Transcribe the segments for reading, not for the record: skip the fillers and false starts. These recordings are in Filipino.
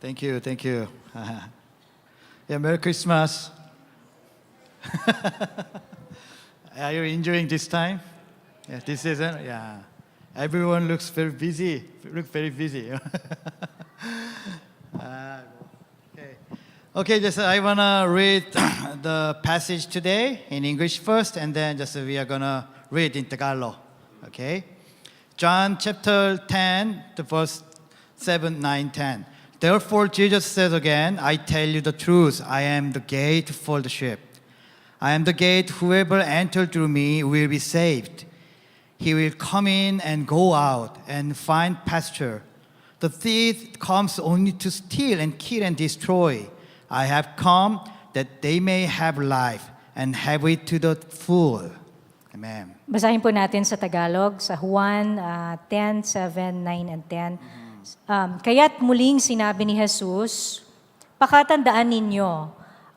Thank you, thank you. Yeah, Merry Christmas. Are you enjoying this time? Yeah, this season? Yeah. Everyone looks very busy. Look very busy. Okay. Okay, just I wanna read the passage today in English first, and then just we are gonna read in Tagalog. Okay. John chapter 10, the verse 7, 9, 10. Therefore, Jesus says again, I tell you the truth, I am the gate for the sheep. I am the gate, whoever enters through me will be saved. He will come in and go out and find pasture. The thief comes only to steal and kill and destroy. I have come that they may have life and have it to the full. Amen. Basahin po natin sa Tagalog, sa Juan 10, 7, 9, and 10. Kaya't muling sinabi ni Jesus, pakatandaan ninyo,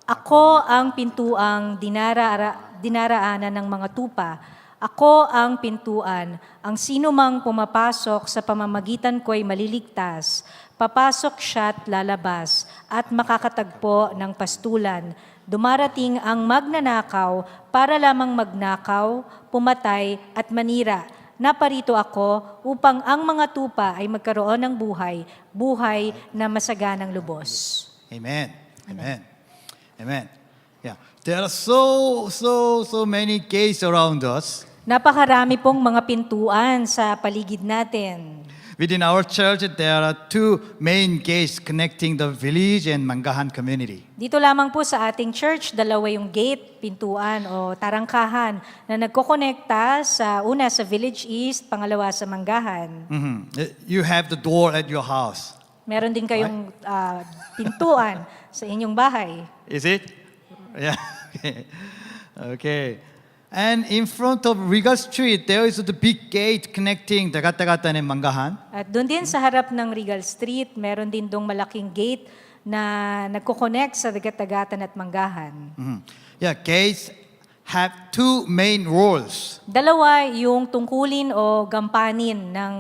ako ang pintuang dinaraanan ng mga tupa. Ako ang pintuan. Ang sino mang pumapasok sa pamamagitan ko'y maliligtas. Papasok siya't lalabas at makakatagpo ng pastulan. Dumarating ang magnanakaw para lamang magnakaw, pumatay at manira. Naparito ako upang ang mga tupa ay magkaroon ng buhay na masaganang lubos. Amen. Amen. Amen. Yeah. There are so many gates around us. Napakarami pong mga pintuan sa paligid natin. Within our church, there are two main gates connecting the village and Manggahan community. Dito lamang po sa ating church, dalawa yung gate, pintuan o tarangkahan na nagkokonekta sa una sa Village East, pangalawa sa Manggahan. You have the door at your house. Meron din kayong pintuan sa inyong bahay. Is it? Yeah. Okay. And in front of Regal Street, there is the big gate connecting Dagat-Dagatan and Manggahan. At doon din sa harap ng Regal Street, meron din dong malaking gate na nagko-connect sa Dagat-Dagatan at Manggahan. Yeah, gates have two main roles. Dalawa yung tungkulin o gampanin ng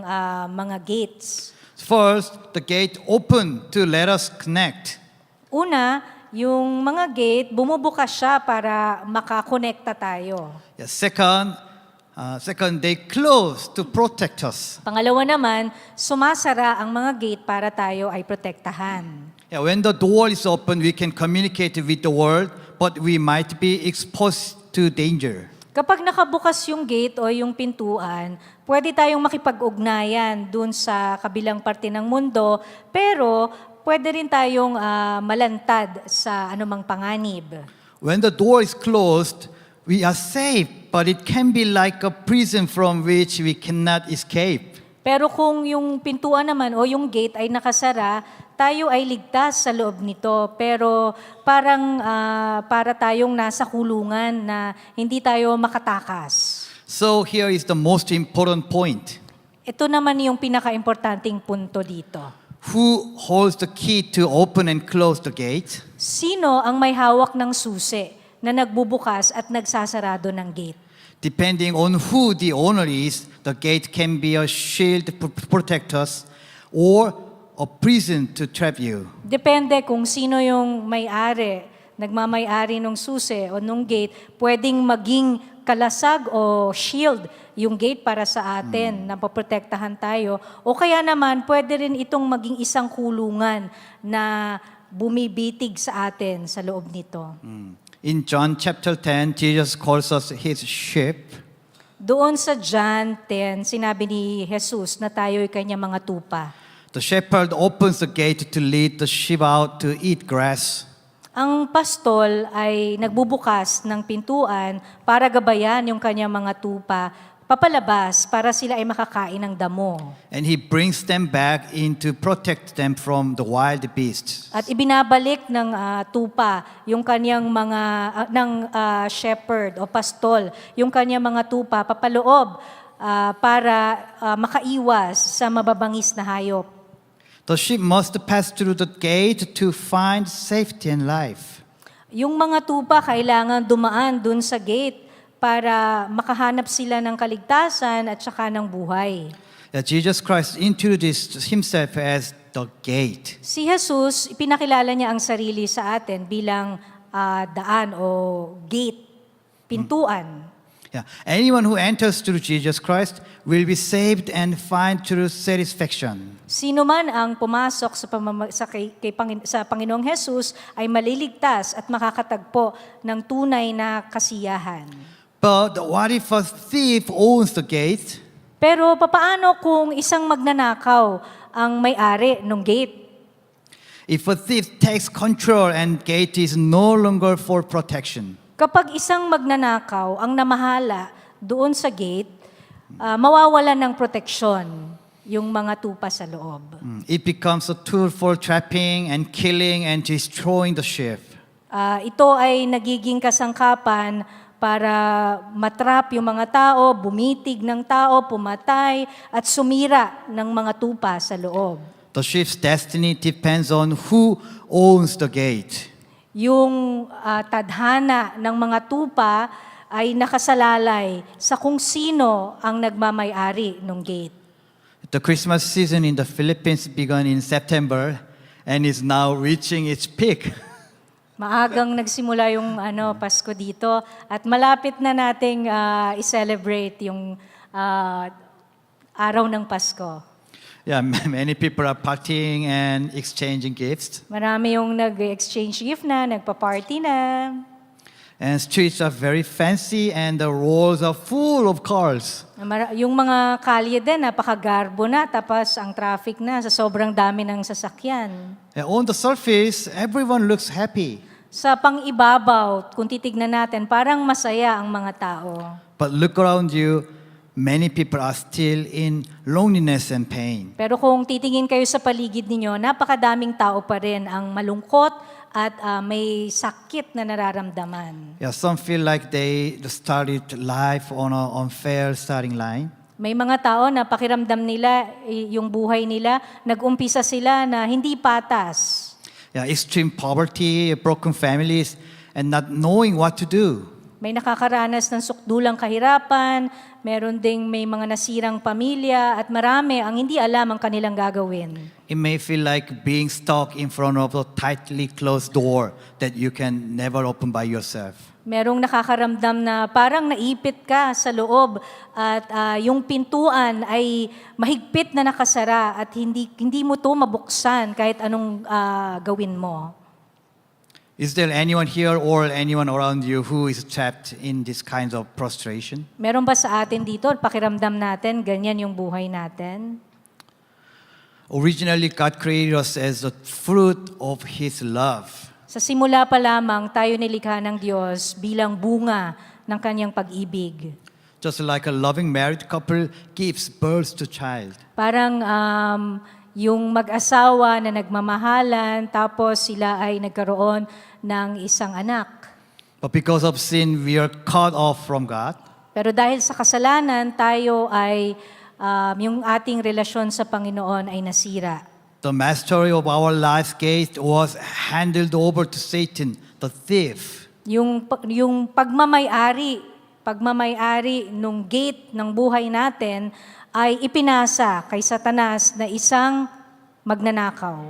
mga gates. First, the gate open to let us connect. Una, yung mga gate, bumubukas siya para makakonekta tayo. Yeah, second, they close to protect us. Pangalawa naman, sumasara ang mga gate para tayo ay protektahan. Yeah, when the door is open, we can communicate with the world, but we might be exposed to danger. Kapag nakabukas yung gate o yung pintuan, pwede tayong makipag-ugnayan dun sa kabilang parte ng mundo, pero pwede rin tayong malantad sa anumang panganib. When the door is closed, we are safe, but it can be like a prison from which we cannot escape. Pero kung yung pintuan naman o yung gate ay nakasara, tayo ay ligtas sa loob nito. Pero parang para tayong nasa kulungan na hindi tayo makatakas. So here is the most important point. Ito naman yung pinaka-importanting punto dito. Who holds the key to open and close the gate? Sino ang may hawak ng susi na nagbubukas at nagsasarado ng gate? Depending on who the owner is, the gate can be a shield to protect us or a prison to trap you. Depende kung sino yung may-ari, nagmamay-ari ng susi o nung gate, pwedeng maging kalasag o shield yung gate para sa atin, na poprotektahan tayo. O kaya naman, pwede rin itong maging isang kulungan na bumibitig sa atin sa loob nito. In John chapter 10, Jesus calls us his sheep. Doon sa John 10, sinabi ni Jesus na tayo'y kanyang mga tupa. The shepherd opens the gate to lead the sheep out to eat grass. Ang pastol ay nagbubukas ng pintuan para gabayan yung kanyang mga tupa papalabas para sila ay makakain ng damo. And he brings them back in to protect them from the wild beasts. At ibinabalik ng tupa yung kanyang mga shepherd o pastol, yung kanyang mga tupa papaloob para makaiwas sa mababangis na hayop. The sheep must pass through the gate to find safety and life. Yung mga tupa kailangan dumaan dun sa gate para makahanap sila ng kaligtasan at saka ng buhay. Jesus Christ introduced himself as the gate. Si Jesus, ipinakilala niya ang sarili sa atin bilang daan o gate, pintuan. Yeah. Anyone who enters through Jesus Christ will be saved and find true satisfaction. Sino man ang pumasok sa Panginoong Jesus ay maliligtas at makakatagpo ng tunay na kasiyahan. But what if a thief owns the gate? Pero papaano kung isang magnanakaw ang may-ari ng gate? If a thief takes control and gate is no longer for protection. Kapag isang magnanakaw ang namahala doon sa gate, mawawalan ng proteksyon yung mga tupa sa loob. It becomes a tool for trapping and killing and destroying the sheep. Ito ay nagiging kasangkapan para matrap yung mga tao, bumitig ng tao, pumatay, at sumira ng mga tupa sa loob. The sheep's destiny depends on who owns the gate. Yung tadhana ng mga tupa ay nakasalalay sa kung sino ang nagmamay-ari ng gate. The Christmas season in the Philippines began in September and is now reaching its peak. Maagang nagsimula yung Pasko dito at malapit na nating i-celebrate yung araw ng Pasko. Yeah, many people are partying and exchanging gifts. Marami yung nag-exchange gift na, nagpa-party na. And streets are very fancy and the roads are full of cars. Yung mga kalye din, napakagarbo na, tapos ang traffic na sa sobrang dami ng sasakyan. And on the surface, everyone looks happy. Sa pang-ibabaw, kung titignan natin, parang masaya ang mga tao. But look around you, many people are still in loneliness and pain. Pero kung titingin kayo sa paligid ninyo, napakadaming tao pa rin ang malungkot at may sakit na nararamdaman. Yeah, some feel like they started life on an unfair starting line. May mga tao na pakiramdam nila, yung buhay nila, nag-umpisa sila na hindi patas. Yeah, extreme poverty, broken families, and not knowing what to do. May nakakaranas ng sukdulang kahirapan, meron ding may mga nasirang pamilya, at marami ang hindi alam ang kanilang gagawin. It may feel like being stuck in front of a tightly closed door that you can never open by yourself. Merong nakakaramdam na parang naipit ka sa loob at yung pintuan ay mahigpit na nakasara at hindi mo to mabuksan kahit anong gawin mo. Is there anyone here or anyone around you who is trapped in this kind of prostration? Meron ba sa atin dito, pakiramdam natin, ganyan yung buhay natin? Originally, God created us as the fruit of His love. Sa simula pa lamang, tayo nilikha ng Diyos bilang bunga ng kanyang pag-ibig. Just like a loving married couple gives birth to child. Parang yung mag-asawa na nagmamahalan, tapos sila ay nagkaroon ng isang anak. But because of sin, we are cut off from God. Pero dahil sa kasalanan, tayo ay yung ating relasyon sa Panginoon ay nasira. The mastery of our life's gate was handed over to Satan, the thief. Yung pagmamay-ari nung gate ng buhay natin ay ipinasa kay Satanas na isang magnanakaw.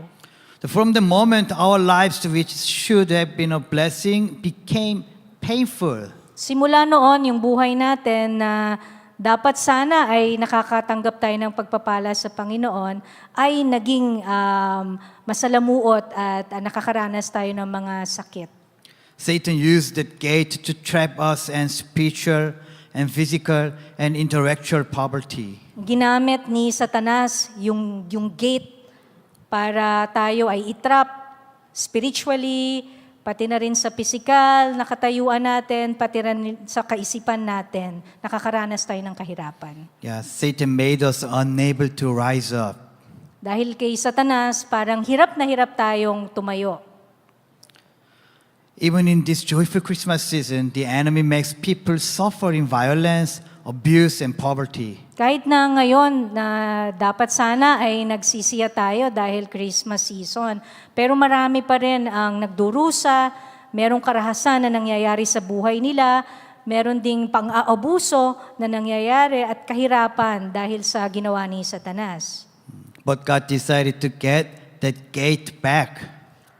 From the moment our lives, which should have been a blessing, became painful. Simula noon, yung buhay natin na dapat sana ay nakakatanggap tayo ng pagpapala sa Panginoon, ay naging masalamuot at nakakaranas tayo ng mga sakit. Satan used that gate to trap us in spiritual and physical and intellectual poverty. Ginamit ni Satanas yung gate para tayo ay itrap spiritually, pati na rin sa physical, nakatayuan natin, pati rin sa kaisipan natin, nakakaranas tayo ng kahirapan. Yeah, Satan made us unable to rise up. Dahil kay Satanas, parang hirap na hirap tayong tumayo. Even in this joyful Christmas season, the enemy makes people suffer in violence, abuse, and poverty. Kahit na ngayon na dapat sana ay nagsisiya tayo dahil Christmas season, pero marami pa rin ang nagdurusa, merong karahasan na nangyayari sa buhay nila, meron ding pang-aabuso na nangyayari at kahirapan dahil sa ginawa ni Satanas. But God decided to get that gate back.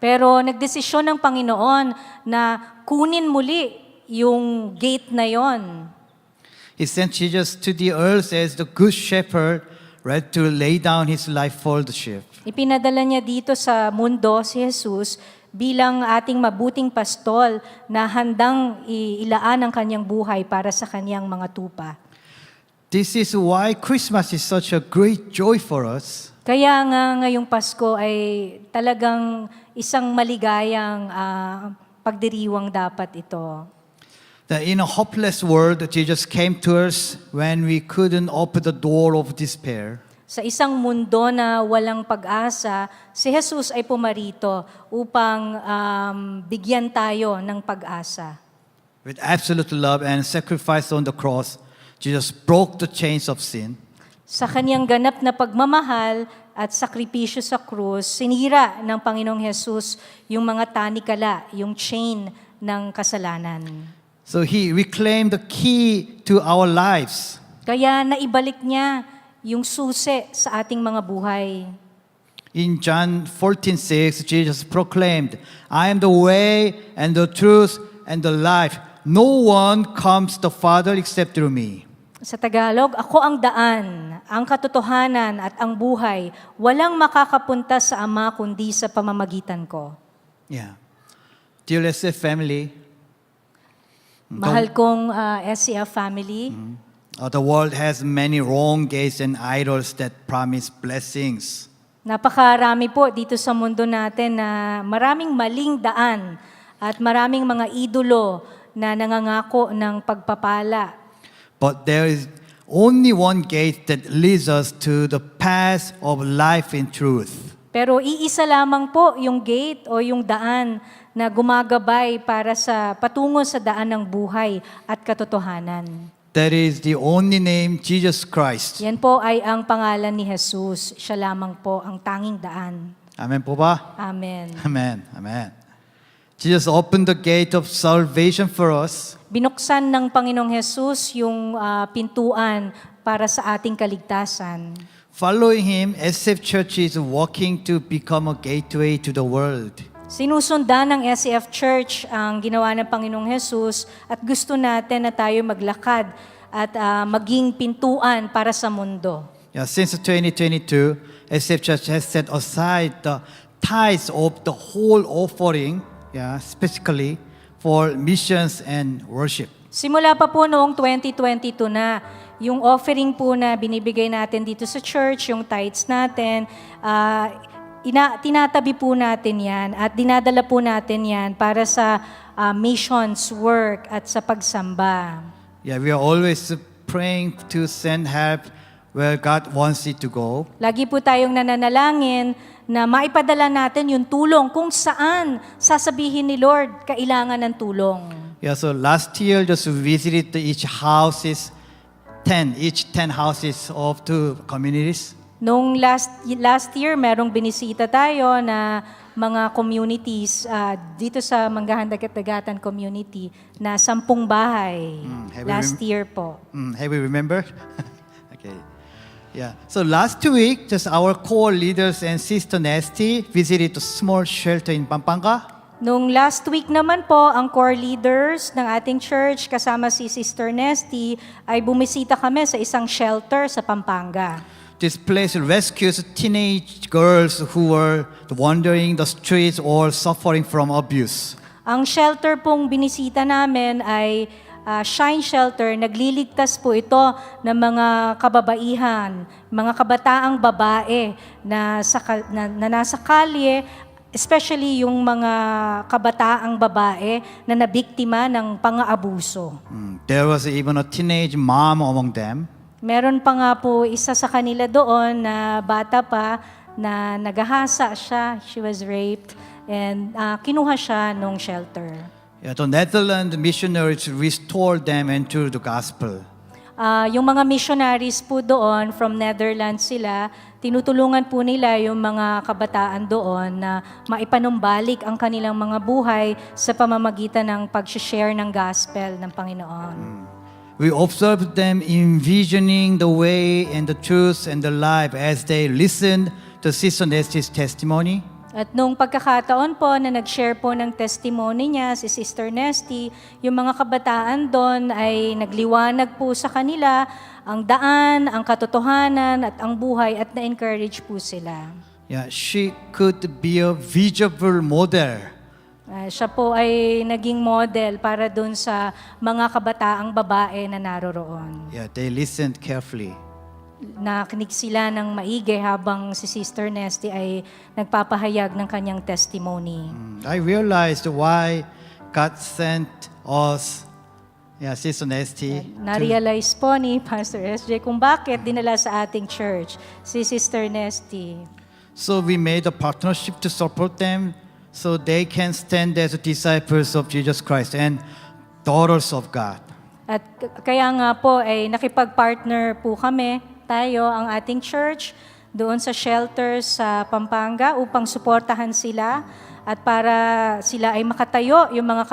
Pero nagdesisyon ng Panginoon na kunin muli yung gate na yon. He sent Jesus to the earth as the good shepherd, ready to lay down his life for the sheep. Ipinadala niya dito sa mundo si Jesus bilang ating mabuting pastol na handang ilaan ang kanyang buhay para sa kanyang mga tupa. This is why Christmas is such a great joy for us. Kaya nga ngayong Pasko ay talagang isang maligayang pagdiriwang dapat ito. That in a hopeless world, Jesus came to us when we couldn't open the door of despair. Sa isang mundo na walang pag-asa, si Jesus ay pumarito upang bigyan tayo ng pag-asa. With absolute love and sacrifice on the cross, Jesus broke the chains of sin. Sa kanyang ganap na pagmamahal at sakripisyo sa krus, sinira ng Panginoong Jesus yung mga tanikala, yung chain ng kasalanan. So he reclaimed the key to our lives. Kaya naibalik niya yung susi sa ating mga buhay. In John 14:6, Jesus proclaimed, I am the way and the truth and the life. No one comes to the Father except through me. Sa Tagalog, ako ang daan, ang katotohanan at ang buhay. Walang makakapunta sa Ama kundi sa pamamagitan ko. Yeah. Dear SF family, Mahal kong SCF family, the world has many wrong gates and idols that promise blessings. napakarami po dito sa mundo natin na maraming maling daan at maraming mga idolo na nangangako ng pagpapala. But there is only one gate that leads us to the path of life in truth. Pero iisa lamang po yung gate o yung daan na gumagabay para sa patungo sa daan ng buhay at katotohanan. That is the only name, Jesus Christ. Yan po ay ang pangalan ni Jesus. Siya lamang po ang tanging daan. Amen po ba? Amen. Amen. Amen. Jesus opened the gate of salvation for us. Binuksan ng Panginoong Jesus yung pintuan para sa ating kaligtasan. Following Him, SF Church is working to become a gateway to the world. Sinusundan ng SCF Church ang ginawa ng Panginoong Jesus at gusto natin na tayo maglakad at maging pintuan para sa mundo. Yeah, since 2022, SF Church has set aside the tithes of the whole offering, specifically for missions and worship. Simula pa po noong 2022 na, yung offering po na binibigay natin dito sa church, yung tithes natin, tinatabi po natin yan at dinadala po natin yan para sa missions work at sa pagsamba. Yeah, we are always praying to send help where God wants it to go. Lagi po tayong nananalangin na maipadala natin yung tulong kung saan sasabihin ni Lord kailangan ng tulong. Yeah, so last year just visited each houses, 10 houses of two communities. Nung last year, merong binisita tayo na mga communities dito sa Manggahan Dagat-Dagatan community na 10 bahay. Last year po. Have we remember? Okay. Yeah. So last week, just our core leaders and Sister Nesty visited a small shelter in Pampanga. Nung last week naman po, ang core leaders ng ating church kasama si Sister Nesty ay bumisita kami sa isang shelter sa Pampanga. This place rescues teenage girls who were wandering the streets or suffering from abuse. Ang shelter pong binisita namin ay Shine Shelter. Nagliligtas po ito ng mga kababaihan, mga kabataang babae na nasa kalye, especially yung mga kabataang babae na nabiktima ng pang-aabuso. There was even a teenage mom among them. Meron pa nga po isa sa kanila doon na bata pa na nagahasa siya. She was raped and kinuha siya nung shelter. Yeah, the Netherlands missionaries restored them into the gospel. Yung mga missionaries po doon, from Netherlands sila, tinutulungan po nila yung mga kabataan doon na maipanumbalik ang kanilang mga buhay sa pamamagitan ng pag-share ng gospel ng Panginoon. We observed them envisioning the way and the truth and the life as they listened to Sister Nestie's testimony. At nung pagkakataon po na nag-share po ng testimony niya si Sister Nesty, yung mga kabataan doon ay nagliwanag po sa kanila ang daan, ang katotohanan at ang buhay at na-encourage po sila. Yeah, she could be a visible model. Siya po ay naging model para doon sa mga kabataang babae na naroroon. Yeah, they listened carefully. Nakinig sila ng maigi habang si Sister Nesty ay nagpapahayag ng kanyang testimony. I realized why God sent us, Sister Nestie, Na-realize po ni Pastor SJ kung bakit dinala sa ating church si Sister Nesty. so we made a partnership to support them so they can stand as disciples of Jesus Christ and daughters of God. At kaya nga po ay nakipag-partner po kami, tayo, ang ating church, doon sa shelter sa Pampanga upang suportahan sila at para sila ay makatayo yung mga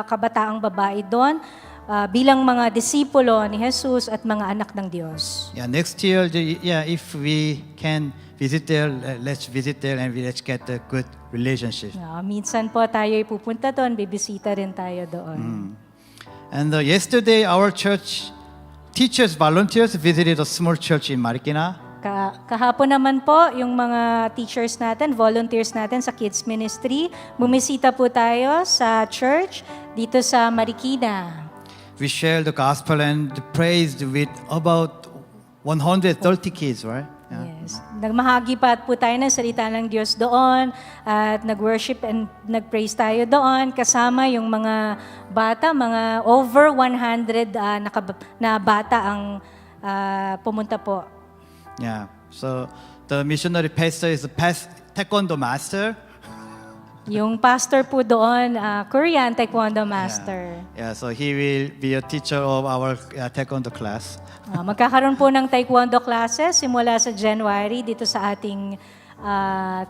kabataang babae doon bilang mga disipulo ni Jesus at mga anak ng Diyos. Yeah, next year, if we can visit there, let's visit there and let's get a good relationship. Minsan po tayo ay pupunta doon, bibisita rin tayo doon. And yesterday, our church teachers, volunteers visited a small church in Marikina. Kahapon naman po, yung mga teachers natin, volunteers natin sa kids ministry, bumisita po tayo sa church dito sa Marikina. We shared the gospel and praised with about 130 kids, right? Yeah. Yes. Nagmahagi pa po tayo ng salita ng Diyos doon at nag-worship and nag-praise tayo doon kasama yung mga bata, mga over 100 na bata ang pumunta po. Yeah. So the missionary pastor is a taekwondo master. Yung pastor po doon, Korean Taekwondo master. Yeah. So he will be a teacher of our taekwondo class. Magkakaroon po ng taekwondo classes simula sa January dito sa ating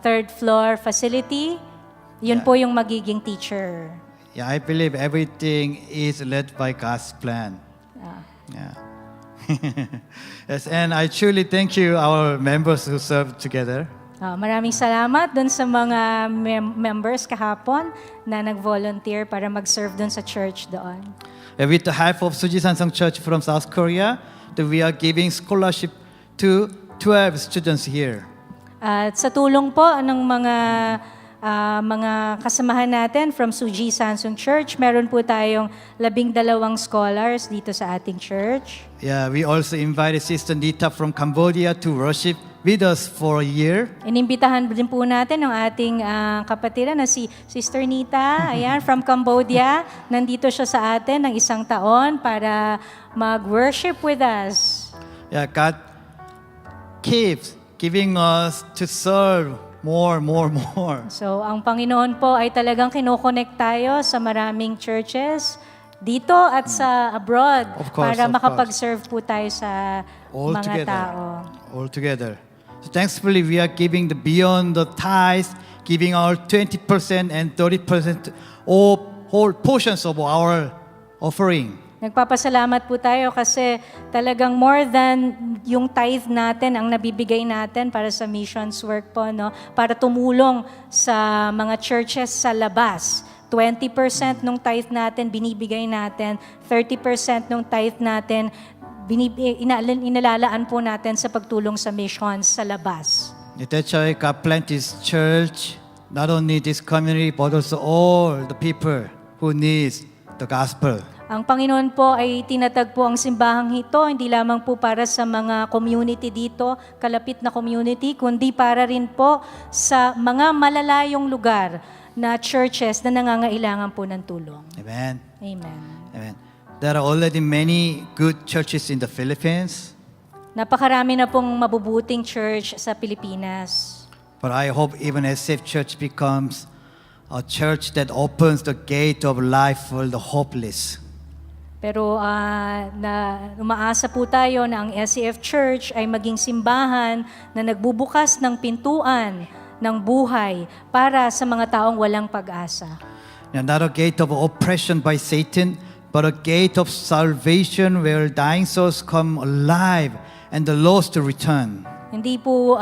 third floor facility. Yun Yeah. po yung magiging teacher. Yeah, I believe everything is led by God's plan. Yeah. Yes, and I truly thank you, our members who served together. Maraming salamat dun sa mga members kahapon na nag-volunteer para mag-serve dun sa church doon. And with the help of Suji Sansang Church from South Korea, we are giving scholarship to 12 students here. At sa tulong po ng mga kasamahan natin from Suji Sansung Church, meron po tayong 12 scholars dito sa ating church. Yeah, we also invited Sister Nita from Cambodia to worship with us for a year. Inimbitahan din po natin ang ating kapatiran na si Sister Nita, ayan, from Cambodia. Nandito siya sa atin ng 1 taon para mag-worship with us. Yeah, God keeps giving us to serve more. So, ang Panginoon po ay talagang kinoconnect tayo sa maraming churches dito at sa abroad Of course, para of makapag-serve po tayo sa All mga together. tao. All together. So thankfully, we are giving the beyond the tithes, giving our 20% and 30% of whole portions of our offering. Nagpapasalamat po tayo kasi talagang more than yung tithe natin ang nabibigay natin para sa missions work po, no? Para tumulong sa mga churches sa labas. 20% ng tithe natin binibigay natin, 30% ng tithe natin inalalaan po natin sa pagtulong sa missions sa labas. That's why God planted His church, not only this community, but also all the people who needs the gospel. Ang Panginoon po ay tinatagpo ang simbahang ito, hindi lamang po para sa mga community dito, kalapit na community, kundi para rin po sa mga malalayong lugar na churches na nangangailangan po ng tulong. Amen. Amen. Amen. There are already many good churches in the Philippines, Napakarami na pong mabubuting church sa Pilipinas. but I hope even SF Church becomes a church that opens the gate of life for the hopeless. Pero umaasa po tayo na ang SCF Church ay maging simbahan na nagbubukas ng pintuan ng buhay para sa mga taong walang pag-asa. And not a gate of oppression by Satan, but a gate of salvation where dying souls come alive and the lost return. Hindi po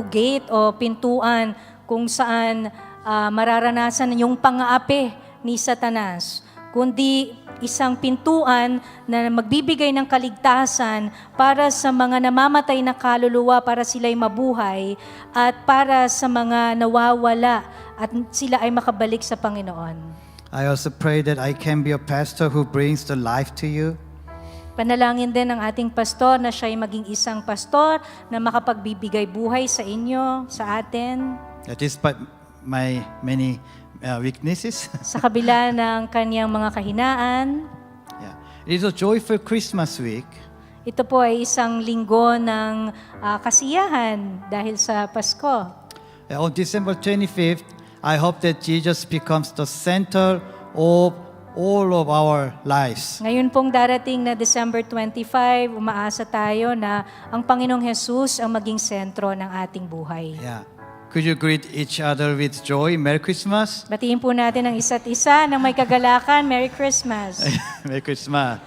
gate o pintuan kung saan mararanasan yung pang-aapi ni Satanas, kundi isang pintuan na magbibigay ng kaligtasan para sa mga namamatay na kaluluwa para sila'y mabuhay at para sa mga nawawala at sila ay makabalik sa Panginoon. I also pray that I can be a pastor who brings the life to you. Panalangin din ng ating pastor na siya ay maging isang pastor na makapagbibigay buhay sa inyo, sa atin, Despite my many weaknesses. sa kabila ng kanyang mga kahinaan. Yeah. It is a joyful Christmas week. Ito po ay isang linggo ng kasiyahan dahil sa Pasko. On December 25th, I hope that Jesus becomes the center of all of our lives. Ngayon pong darating na December 25, umaasa tayo na ang Panginoong Jesus ang maging sentro ng ating buhay. Yeah. Could you greet each other with joy? Merry Christmas. Batiin po natin ang isa't isa ng may kagalakan. Merry Christmas! Merry Christmas.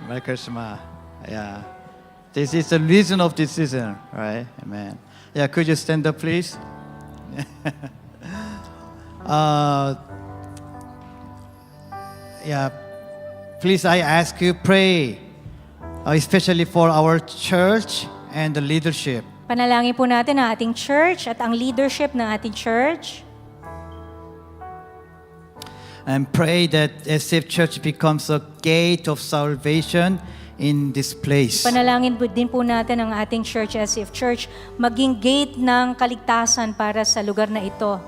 Merry Christmas. Yeah. This is the reason of this season, right? Amen. Yeah, could you stand up, please? Yeah. Please, I ask you, pray, especially for our church and the leadership. Panalangin po natin ang ating church at ang leadership ng ating church. And pray that SF Church becomes a gate of salvation in this place. Panalangin po din po natin ang ating church, SF Church, maging gate ng kaligtasan para sa lugar na ito.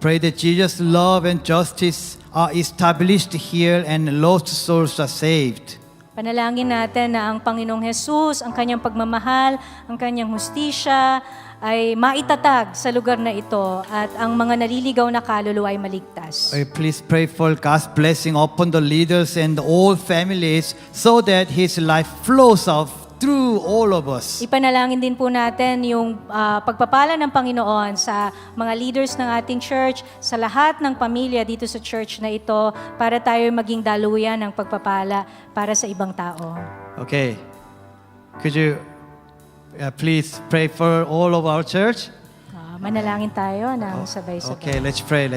Pray that Jesus' love and justice are established here and lost souls are saved. Panalangin natin na ang Panginoong Jesus, ang kanyang pagmamahal, ang kanyang hustisya ay maitatag sa lugar na ito at ang mga naliligaw na kaluluwa ay maligtas. Please pray for God's blessing upon the leaders and all families so that His life flows out through all of us. Ipanalangin din po natin yung pagpapala ng Panginoon sa mga leaders ng ating church, sa lahat ng pamilya dito sa church na ito para tayo maging daluyan ng pagpapala para sa ibang tao. Okay. Could you please pray for all of our church? Manalangin tayo ng sabay-sabay. Okay, let's pray.